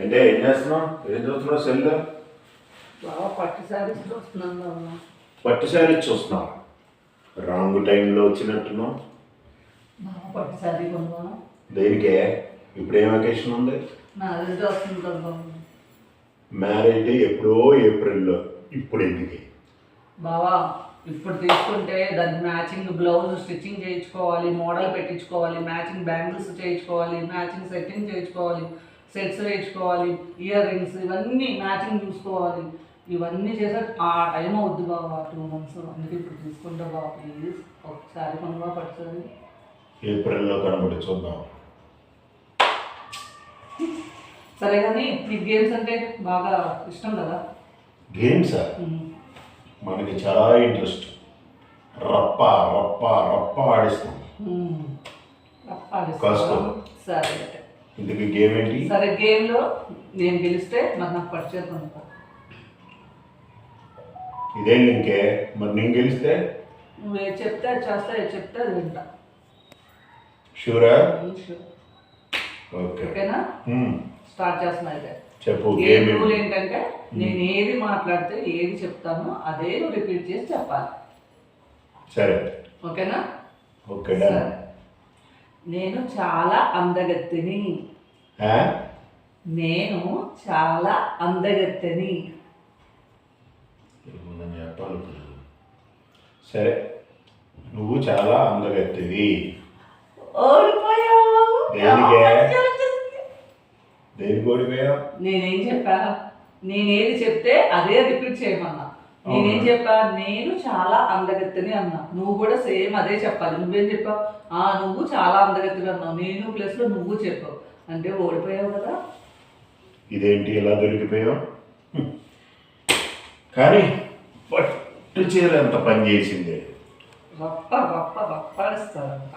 అంటే ఏం చేస్తున్నావు? ఏం చూస్తున్నావు సెల్? బాగా పట్టు శారీస్ చూస్తున్నాను బాబా. పట్టు శారీ చూస్తున్నావు? రాంగ్ టైంలో వచ్చినట్టున్నావు. బాగా పట్టు శారీ కొన్నాను. దేనికే? ఇప్పుడు ఏం అకేషన్ ఉంది? మ్యారేజ్ వస్తుంది కదా బాబు. మ్యారేజ్ ఎప్పుడో ఏప్రిల్లో, ఇప్పుడు ఎందుకు? బావా ఇప్పుడు తీసుకుంటే దానికి మ్యాచింగ్ బ్లౌజ్ స్టిచ్చింగ్ చేయించుకోవాలి, మోడల్ పెట్టించుకోవాలి, మ్యాచింగ్ బ్యాంగిల్స్ చేయించుకోవాలి, మ్యాచింగ్ సెట్టింగ్ చేయించుకోవాలి, సెట్స్ వేయించుకోవాలి, ఇయర్ రింగ్స్ ఇవన్నీ మ్యాచింగ్ చూసుకోవాలి. ఇవన్నీ చేసే ఆ టైం అవుద్ది బాబా, 2 months. అందుకే ఇప్పుడు తీసుకుంటా బాబా, ప్లీజ్ ఒకసారి కొనుగా పడుతుంది. ఏప్రిల్లో కనబడి చూద్దాం. సరే కానీ నీకు గేమ్స్ అంటే బాగా ఇష్టం కదా? గేమ్సా? మనకి చాలా ఇంట్రెస్ట్. రప్ప రప్ప రప్ప ఆడిస్తాం. కష్టం. సరే అయితే ఇందుకు గేమ్ ఏంటి? సరే గేమ్లో నేను గెలిస్తే మరి నాకు పరిచయం అనుకో. ఇదేం ఇంకే? మరి నేను గెలిస్తే? నువ్వు ఏది చెప్తే అది చేస్తా, ఏది చెప్తే అది వింటా. షూరా? ఓకే. ఓకేనా? స్టార్ట్ చేస్తున్నా అయితే. చెప్పు. గేమ్ రూల్ ఏంటంటే నేను ఏది మాట్లాడితే ఏది చెప్తానో అదే నువ్వు రిపీట్ చేసి చెప్పాలి. సరే. ఓకేనా? ఓకే. నేను చాలా అందగత్తెని. నేను చాలా అందగత్తెని. సరే, నువ్వు చాలా అందగత్తెవి. ఓడిపోయావు. దేనికే? దేనికి ఓడిపోయావు? నేనేం చెప్పా? నేనేది చెప్తే అదే రిపీట్ చేయమన్నా. నేనేం చెప్పా? నేను చాలా అందగత్తెని అన్నా. నువ్వు కూడా సేమ్ అదే చెప్పాలి. నువ్వేం చెప్పావు? నువ్వు చాలా అందగత్తెని అన్నావు. నేను ప్లస్లో నువ్వు చెప్పావు, అంటే ఓడిపోయావు కదా. ఇదేంటి ఇలా దొరికిపోయావు? కానీ పట్టు చీర ఎంత పని చేసింది. రప్ప రప్ప రప్పాడిస్తారంట.